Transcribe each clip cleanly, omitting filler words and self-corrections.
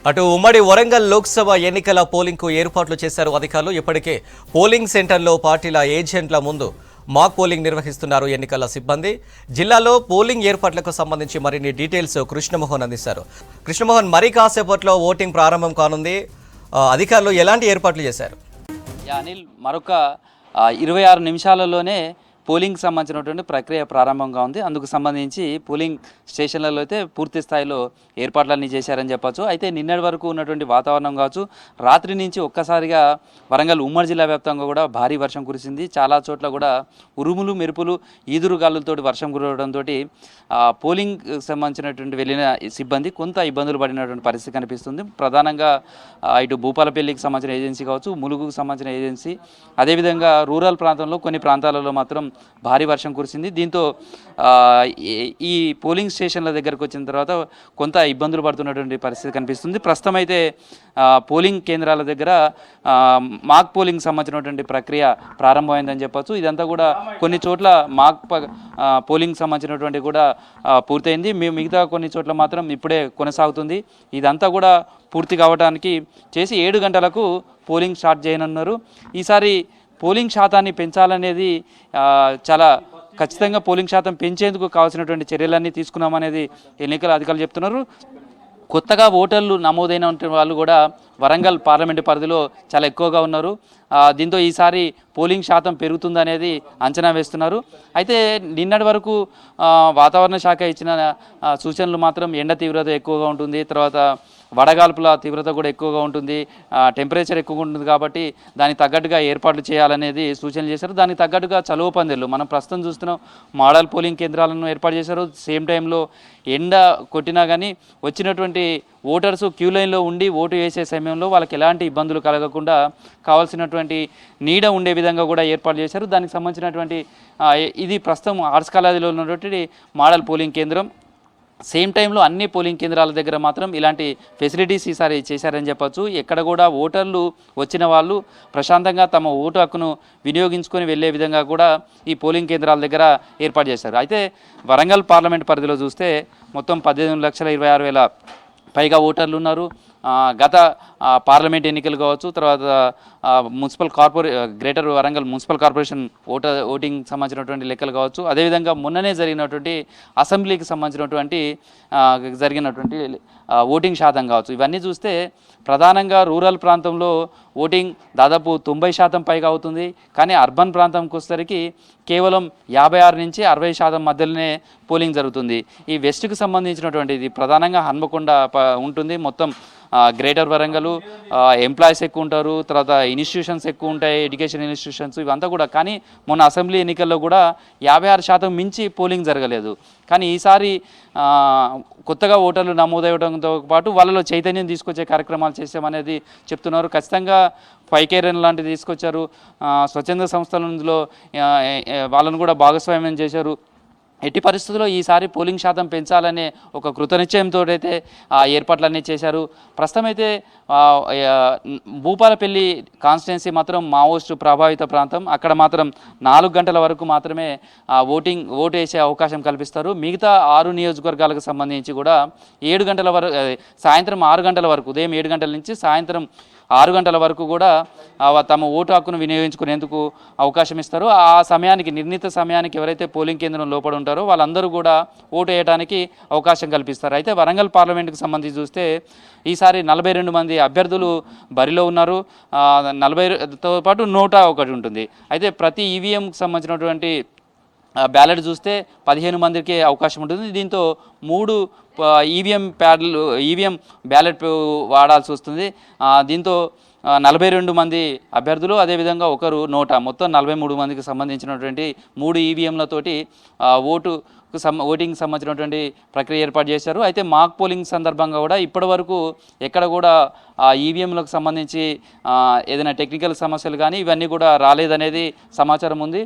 అటు ఉమ్మడి వరంగల్ లోక్సభ ఎన్నికల పోలింగ్కు ఏర్పాట్లు చేశారు అధికారులు. ఇప్పటికే పోలింగ్ సెంటర్లో పార్టీల ఏజెంట్ల ముందు మాక్ పోలింగ్ నిర్వహిస్తున్నారు ఎన్నికల సిబ్బంది. జిల్లాలో పోలింగ్ ఏర్పాట్లకు సంబంధించి మరిన్ని డీటెయిల్స్ కృష్ణమోహన్ అందిస్తారు. కృష్ణమోహన్, మరి కాసేపట్లో ఓటింగ్ ప్రారంభం కానుంది. అధికారులు ఎలాంటి ఏర్పాట్లు చేశారు? అనిల్, మరొక 26 నిమిషాలలోనే పోలింగ్ సంబంధించినటువంటి ప్రక్రియ ప్రారంభంగా ఉంది. అందుకు సంబంధించి పోలింగ్ స్టేషన్లలో అయితే పూర్తి స్థాయిలో ఏర్పాట్లన్నీ చేశారని చెప్పచ్చు. అయితే నిన్నటి వరకు ఉన్నటువంటి వాతావరణం కావచ్చు, రాత్రి నుంచి ఒక్కసారిగా వరంగల్ ఉమ్మడి జిల్లా వ్యాప్తంగా కూడా భారీ వర్షం కురిసింది. చాలా చోట్ల కూడా ఉరుములు మెరుపులు ఈదురుగాలులతో వర్షం కురవడంతో పోలింగ్ సంబంధించినటువంటి వెళ్ళిన సిబ్బంది కొంత ఇబ్బందులు పడినటువంటి పరిస్థితి కనిపిస్తుంది. ప్రధానంగా ఇటు భూపాలపల్లికి సంబంధించిన ఏజెన్సీ కావచ్చు, ములుగుకు సంబంధించిన ఏజెన్సీ, అదేవిధంగా రూరల్ ప్రాంతంలో కొన్ని ప్రాంతాలలో మాత్రం భారీ వర్షం కురిసింది. దీంతో ఈ పోలింగ్ స్టేషన్ల దగ్గరకు వచ్చిన తర్వాత కొంత ఇబ్బందులు పడుతున్నటువంటి పరిస్థితి కనిపిస్తుంది. ప్రస్తుతం అయితే పోలింగ్ కేంద్రాల దగ్గర మాక్ పోలింగ్ సంబంధించినటువంటి ప్రక్రియ ప్రారంభమైందని చెప్పచ్చు. ఇదంతా కూడా కొన్ని చోట్ల మాక్ పోలింగ్ సంబంధించినటువంటి కూడా పూర్తయింది. మిగతా కొన్ని చోట్ల మాత్రం ఇప్పుడే కొనసాగుతుంది. ఇదంతా కూడా పూర్తి కావడానికి చేసి 7 గంటలకు పోలింగ్ స్టార్ట్ చేయనున్నారు. ఈసారి పోలింగ్ శాతాన్ని పెంచాలనేది చాలా ఖచ్చితంగా పోలింగ్ శాతం పెంచేందుకు కావాల్సినటువంటి చర్యలన్నీ తీసుకున్నామనేది ఎన్నికల అధికారులు చెప్తున్నారు. కొత్తగా ఓటర్లు నమోదైన వాళ్ళు కూడా వరంగల్ పార్లమెంటు పరిధిలో చాలా ఎక్కువగా ఉన్నారు. దీంతో ఈసారి పోలింగ్ శాతం పెరుగుతుందనేది అంచనా వేస్తున్నారు. అయితే నిన్నటి వరకు వాతావరణ శాఖ ఇచ్చిన సూచనలు మాత్రం ఎండ తీవ్రత ఎక్కువగా ఉంటుంది, తర్వాత వడగాల్పుల తీవ్రత కూడా ఎక్కువగా ఉంటుంది, టెంపరేచర్ ఎక్కువగా ఉంటుంది. కాబట్టి దానికి తగ్గట్టుగా ఏర్పాట్లు చేయాలనేది సూచనలు చేశారు. దానికి తగ్గట్టుగా చలువ పందిళ్ళు మనం ప్రస్తుతం చూస్తున్నాం, మోడల్ పోలింగ్ కేంద్రాలను ఏర్పాటు చేశారు. సేమ్ టైంలో ఎండ కొట్టినా కానీ వచ్చినటువంటి ఓటర్సు క్యూ లైన్లో ఉండి ఓటు వేసే సమయంలో వాళ్ళకి ఎలాంటి ఇబ్బందులు కలగకుండా కావాల్సినటువంటి నీడ ఉండే విధంగా కూడా ఏర్పాటు చేశారు. దానికి సంబంధించినటువంటి ఇది ప్రస్తుతం ఆర్ట్స్ కాలేజీలో ఉన్నటువంటి మోడల్ పోలింగ్ కేంద్రం. సేమ్ టైంలో అన్ని పోలింగ్ కేంద్రాల దగ్గర మాత్రం ఇలాంటి ఫెసిలిటీస్ ఈసారి చేశారని చెప్పచ్చు. ఎక్కడ కూడా ఓటర్లు వచ్చిన వాళ్ళు ప్రశాంతంగా తమ ఓటు హక్కును వినియోగించుకొని వెళ్ళే విధంగా కూడా ఈ పోలింగ్ కేంద్రాల దగ్గర ఏర్పాటు చేశారు. అయితే వరంగల్ పార్లమెంట్ పరిధిలో చూస్తే మొత్తం 18,26,000 పైగా ఓటర్లు ఉన్నారు. గత పార్లమెంట్ ఎన్నికలు కావచ్చు, తర్వాత municipal greater Warangal municipal corporation voting సంబంధించినటువంటి లెక్కలు కావచ్చు, అదేవిధంగా మొన్ననే జరిగినటువంటి అసెంబ్లీకి సంబంధించినటువంటి జరిగినటువంటి ఓటింగ్ శాతం కావచ్చు, ఇవన్నీ చూస్తే ప్రధానంగా రూరల్ ప్రాంతంలో ఓటింగ్ దాదాపు 90% పైగా అవుతుంది. కానీ అర్బన్ ప్రాంతంకి వచ్చేసరికి కేవలం 56 నుంచి 60% మధ్యలోనే పోలింగ్ జరుగుతుంది. ఈ వెస్ట్కి సంబంధించినటువంటి ఇది ప్రధానంగా హన్మకొండ ఉంటుంది. మొత్తం గ్రేటర్ వరంగల్ ఎంప్లాయీస్ ఎక్కువ ఉంటారు, తర్వాత ఇన్స్టిట్యూషన్స్ ఎక్కువ ఉంటాయి, ఎడ్యుకేషన్ ఇన్స్టిట్యూషన్స్ ఇవంతా కూడా. కానీ మొన్న అసెంబ్లీ ఎన్నికల్లో కూడా 56% మించి పోలింగ్ జరగలేదు. కానీ ఈసారి కొత్తగా ఓటర్లు నమోదవడంతో పాటు వాళ్ళలో చైతన్యం తీసుకొచ్చే కార్యక్రమాలు చేసామనేది చెప్తున్నారు. ఖచ్చితంగా పైకేరన్ లాంటివి తీసుకొచ్చారు. స్వచ్ఛంద సంస్థలలో వాళ్ళను కూడా భాగస్వామ్యం చేశారు. ఎట్టి పరిస్థితుల్లో ఈసారి పోలింగ్ శాతం పెంచాలనే ఒక కృతనిశ్చయంతో అయితే ఏర్పాట్లన్నీ చేశారు. ప్రస్తుతం అయితే భూపాలపల్లి కాన్స్టిట్యున్సీ మాత్రం మావోయిస్టు ప్రభావిత ప్రాంతం. అక్కడ మాత్రం 4 గంటల వరకు మాత్రమే ఓటు వేసే అవకాశం కల్పిస్తారు. మిగతా 6 నియోజకవర్గాలకు సంబంధించి కూడా 7 గంటల వరకు, సాయంత్రం 6 గంటల వరకు, ఉదయం 7 గంటల నుంచి సాయంత్రం 6 గంటల వరకు కూడా తమ ఓటు హక్కును వినియోగించుకునేందుకు అవకాశం ఇస్తారు. ఆ సమయానికి, నిర్ణీత సమయానికి ఎవరైతే పోలింగ్ కేంద్రం లోపల ఉంటారో వాళ్ళందరూ కూడా ఓటు వేయడానికి అవకాశం కల్పిస్తారు. అయితే వరంగల్ పార్లమెంటుకు సంబంధించి చూస్తే ఈసారి 42 మంది అభ్యర్థులు బరిలో ఉన్నారు. 40తో పాటు 101 ఉంటుంది. అయితే ప్రతి ఈవీఎంకి సంబంధించినటువంటి బ్యాలెట్ చూస్తే 15 మందికి అవకాశం ఉంటుంది. దీంతో 3 ఈవీఎం బ్యాలెట్ వాడాల్సి వస్తుంది. దీంతో 42 మంది అభ్యర్థులు, అదేవిధంగా 1 నోటా, మొత్తం 43 మందికి సంబంధించినటువంటి 3 ఈవీఎంలతోటి ఓటింగ్ సంబంధించినటువంటి ప్రక్రియ ఏర్పాటు చేశారు. అయితే మాక్ పోలింగ్ సందర్భంగా కూడా ఇప్పటి వరకు ఎక్కడ కూడా ఈవీఎంలకు సంబంధించి ఏదైనా టెక్నికల్ సమస్యలు కానీ ఇవన్నీ కూడా రాలేదనేది సమాచారం ఉంది.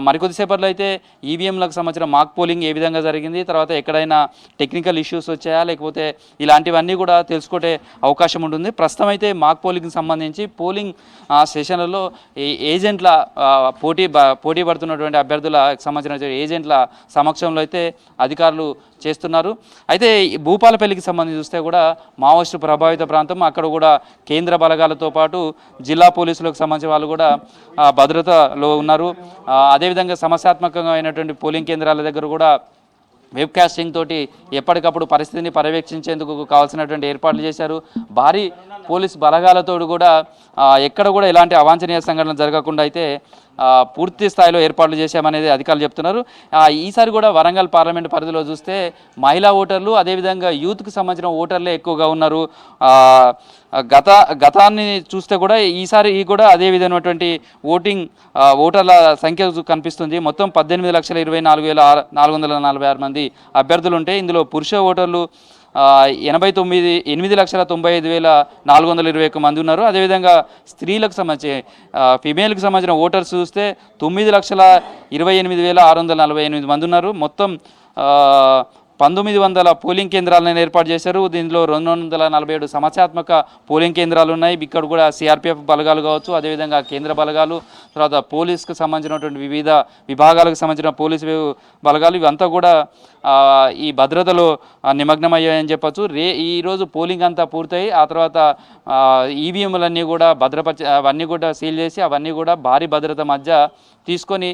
మరికొద్దిసేపట్లో అయితే ఈవీఎంలకు సంబంధించిన మాక్ పోలింగ్ ఏ విధంగా జరిగింది, తర్వాత ఎక్కడైనా టెక్నికల్ ఇష్యూస్ వచ్చాయా లేకపోతే ఇలాంటివన్నీ కూడా తెలుసుకునే అవకాశం ఉంటుంది. ప్రస్తుతం అయితే మాక్ పోలింగ్కి సంబంధించి పోలింగ్ సెషన్లలో ఏజెంట్ల పోటీ పడుతున్నటువంటి అభ్యర్థులకు సంబంధించిన ఏజెంట్ల సమక్షంలో అయితే అధికారులు చేస్తున్నారు. అయితే భూపాలపల్లికి సంబంధించి చూస్తే కూడా మావోయిస్టు ప్రభావిత ప్రాంతం, అక్కడ కూడా కేంద్ర బలగాలతో పాటు జిల్లా పోలీసులకు సంబంధించిన వాళ్ళు కూడా భద్రతలో ఉన్నారు. అదేవిధంగా సమస్యాత్మకంగా అయినటువంటి పోలింగ్ కేంద్రాల దగ్గర కూడా వెబ్ కాస్టింగ్ తోటి ఎప్పటికప్పుడు పరిస్థితిని పర్యవేక్షించేందుకు కావాల్సినటువంటి ఏర్పాట్లు చేశారు. భారీ పోలీస్ బలగాలతో కూడా ఎక్కడ కూడా ఎలాంటి అవాంఛనీయ సంఘటనలు జరగకుండా అయితే పూర్తి స్థాయిలో ఏర్పాట్లు చేశామనేది అధికారులు చెప్తున్నారు. ఈసారి కూడా వరంగల్ పార్లమెంట్ పరిధిలో చూస్తే మహిళా ఓటర్లు అదేవిధంగా యూత్కి సంబంధించిన ఓటర్లే ఎక్కువగా ఉన్నారు. గతాన్ని చూస్తే కూడా ఈసారి కూడా అదే విధమైనటువంటి ఓటర్ల సంఖ్య కనిపిస్తుంది. మొత్తం 18,24,446 మంది అభ్యర్థులు ఉంటే ఇందులో పురుష ఓటర్లు 8,95,421 మంది ఉన్నారు. అదేవిధంగా స్త్రీలకు సంబంధించి ఫిమేల్కి సంబంధించిన ఓటర్స్ చూస్తే 9,28,648 మంది ఉన్నారు. మొత్తం 1900 పోలింగ్ కేంద్రాలను ఏర్పాటు చేశారు. దీనిలో 247 సమస్యాత్మక పోలింగ్ కేంద్రాలు ఉన్నాయి. ఇక్కడ కూడా సిఆర్పిఎఫ్ బలగాలు కావచ్చు, అదేవిధంగా కేంద్ర బలగాలు, తర్వాత పోలీస్కు సంబంధించినటువంటి వివిధ విభాగాలకు సంబంధించిన పోలీసు బలగాలు ఇవంతా కూడా ఈ భద్రతలో నిమగ్నమయ్యాయని చెప్పచ్చు. ఈరోజు పోలింగ్ అంతా పూర్తయి ఆ తర్వాత ఈవీఎంలన్నీ కూడా అవన్నీ కూడా సీల్ చేసి అవన్నీ కూడా భారీ భద్రత మధ్య తీసుకొని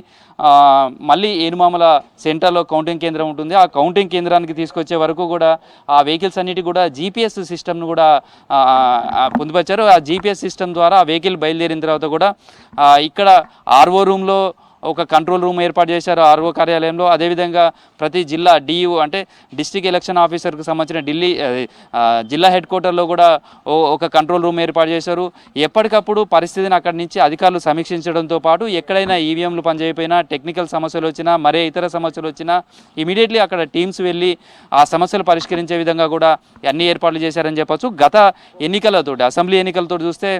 మళ్ళీ ఏనుమామల సెంటర్లో కౌంటింగ్ కేంద్రం ఉంటుంది. ఆ కౌంటింగ్ కేంద్రానికి తీసుకొచ్చే వరకు కూడా ఆ వెహికల్స్ అన్నిటి కూడా జీపీఎస్ సిస్టమ్ను కూడా పొందుపరిచారు. ఆ జీపీఎస్ సిస్టమ్ ద్వారా ఆ వెహికల్ బయలుదేరిన తర్వాత కూడా ఇక్కడ ఆర్ఓ రూమ్లో ఒక కంట్రోల్ రూమ్ ఏర్పాటు చేశారు ఆర్ఓ కార్యాలయంలో. అదేవిధంగా ప్రతి జిల్లా డియు అంటే డిస్ట్రిక్ట్ ఎలక్షన్ ఆఫీసర్కి సంబంధించిన జిల్లా హెడ్ క్వార్టర్లో కూడా ఒక కంట్రోల్ రూమ్ ఏర్పాటు చేశారు. ఎప్పటికప్పుడు పరిస్థితిని అక్కడి నుంచి అధికారులు సమీక్షించడంతో పాటు ఎక్కడైనా ఈవీఎంలు పనిచేయకపోయినా, టెక్నికల్ సమస్యలు వచ్చినా, మరే ఇతర సమస్యలు వచ్చినా ఇమీడియట్లీ అక్కడ టీమ్స్ వెళ్ళి ఆ సమస్యలు పరిష్కరించే విధంగా కూడా అన్ని ఏర్పాట్లు చేశారని చెప్పచ్చు. గత ఎన్నికలతోటి అసెంబ్లీ ఎన్నికలతో చూస్తే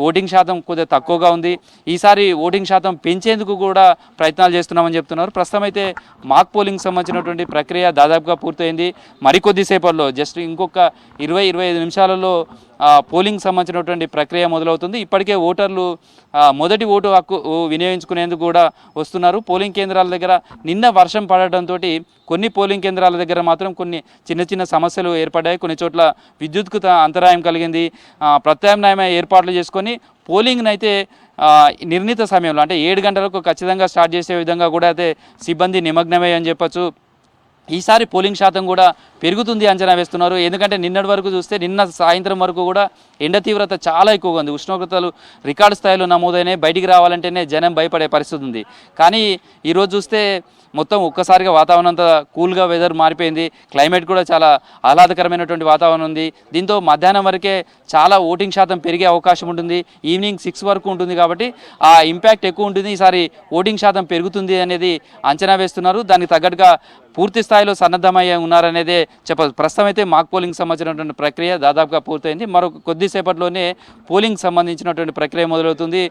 ఓటింగ్ శాతం కొద్దిగా తక్కువగా ఉంది. ఈసారి ఓటింగ్ శాతం పెంచేందుకు కూడా ప్రయత్నాలు చేస్తున్నామని చెప్తున్నారు. ప్రస్తుతం అయితే మాక్ పోలింగ్ సంబంధించినటువంటి ప్రక్రియ దాదాపుగా పూర్తయింది. మరికొద్దిసేపట్లో జస్ట్ ఇంకొక 20-25 నిమిషాలలో పోలింగ్ సంబంధించినటువంటి ప్రక్రియ మొదలవుతుంది. ఇప్పటికే ఓటర్లు మొదటి ఓటు హక్కు వినియోగించుకునేందుకు కూడా వస్తున్నారు. పోలింగ్ కేంద్రాల దగ్గర నిన్న వర్షం పడటంతో కొన్ని పోలింగ్ కేంద్రాల దగ్గర మాత్రం కొన్ని చిన్న సమస్యలు ఏర్పడ్డాయి. కొన్ని చోట్ల విద్యుత్కు అంతరాయం కలిగింది. ప్రత్యామ్నాయ ఏర్పాట్లు చేసుకొని పోలింగ్ని అయితే నిర్ణీత సమయంలో అంటే 7 గంటలకు ఖచ్చితంగా స్టార్ట్ చేసే విధంగా కూడా అయితే సిబ్బంది నిమగ్నమే అని చెప్పచ్చు. ఈసారి పోలింగ్ శాతం కూడా పెరుగుతుంది అంచనా వేస్తున్నారు. ఎందుకంటే నిన్నటి వరకు చూస్తే నిన్న సాయంత్రం వరకు కూడా ఎండ తీవ్రత చాలా ఎక్కువగా ఉంది. ఉష్ణోగ్రతలు రికార్డు స్థాయిలో నమోదైనాయి. బయటికి రావాలంటేనే జనం భయపడే పరిస్థితి ఉంది. కానీ ఈరోజు చూస్తే మొత్తం ఒక్కసారిగా వాతావరణం అంతా కూల్గా వెదర్ మారిపోయింది. క్లైమేట్ కూడా చాలా ఆహ్లాదకరమైనటువంటి వాతావరణం ఉంది. దీంతో మధ్యాహ్నం వరకే చాలా ఓటింగ్ శాతం పెరిగే అవకాశం ఉంటుంది. ఈవినింగ్ 6 వరకు ఉంటుంది కాబట్టి ఆ ఇంపాక్ట్ ఎక్కువ ఉంటుంది. ఈసారి ఓటింగ్ శాతం పెరుగుతుంది అనేది అంచనా వేస్తున్నారు. దానికి తగ్గట్టుగా పూర్తి స్థాయిలో సన్నద్ధమయ్యే ఉన్నారనేదే చెప్పాలి. ప్రస్తుతం అయితే మాక్ పోలింగ్ సంబంధించినటువంటి ప్రక్రియ దాదాపుగా పూర్తయింది. మరొక కొద్దిసేపట్లోనే పోలింగ్ సంబంధించినటువంటి ప్రక్రియ మొదలవుతుంది.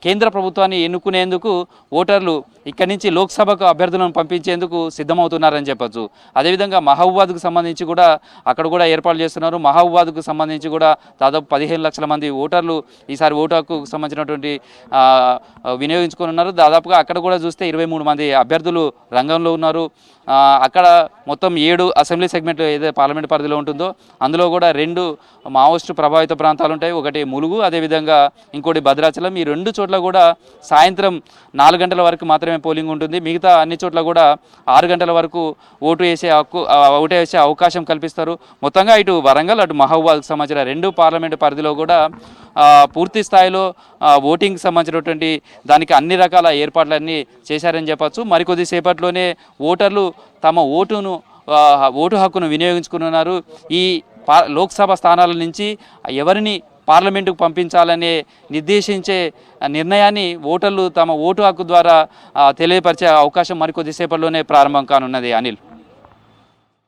కేంద్ర ప్రభుత్వాన్ని ఎన్నుకునేందుకు ఓటర్లు ఇక్కడి నుంచి లోక్సభకు అభ్యర్థులను పంపించేందుకు సిద్ధమవుతున్నారని చెప్పచ్చు. అదేవిధంగా మహబూబాద్కు సంబంధించి కూడా అక్కడ కూడా ఏర్పాట్లు చేస్తున్నారు. మహబూబాద్కు సంబంధించి కూడా దాదాపు 15 లక్షల మంది ఓటర్లు ఈసారి ఓటు హక్కుకు సంబంధించినటువంటి వినియోగించుకొని ఉన్నారు. దాదాపుగా అక్కడ కూడా చూస్తే 23 మంది అభ్యర్థులు రంగంలో ఉన్నారు. అక్కడ మొత్తం 7 అసెంబ్లీ సెగ్మెంట్లు ఏదైతే పార్లమెంట్ పరిధిలో ఉంటుందో అందులో కూడా 2 మావోయిస్టు ప్రభావిత ప్రాంతాలు ఉంటాయి. ఒకటి ములుగు, అదేవిధంగా ఇంకోటి భద్రాచలం. ఈ 2 చోట్ల కూడా సాయంత్రం 4 గంటల వరకు మాత్రమే పోలింగ్ ఉంటుంది. మిగతా అన్ని చోట్ల కూడా 6 గంటల వరకు ఓటు వేసే అవకాశం కల్పిస్తారు. మొత్తంగా ఇటు వరంగల్ అటు మహబూబాద్కు సంబంధించిన 2 పార్లమెంటు పరిధిలో కూడా పూర్తి స్థాయిలో ఓటింగ్కి సంబంధించినటువంటి దానికి అన్ని రకాల ఏర్పాట్లన్నీ చేశారని చెప్పచ్చు. మరికొద్ది సేపట్లోనే ఓటర్లు తమ ఓటు హక్కును వినియోగించుకున్నారు. ఈ లోక్సభ స్థానాల నుంచి ఎవరిని పార్లమెంటుకు పంపించాలనే నిర్దేశించే నిర్ణయాన్ని ఓటర్లు తమ ఓటు హక్కు ద్వారా తెలియపరిచే అవకాశం మరికొద్దిసేపట్లోనే ప్రారంభం కానున్నది. అనిల్.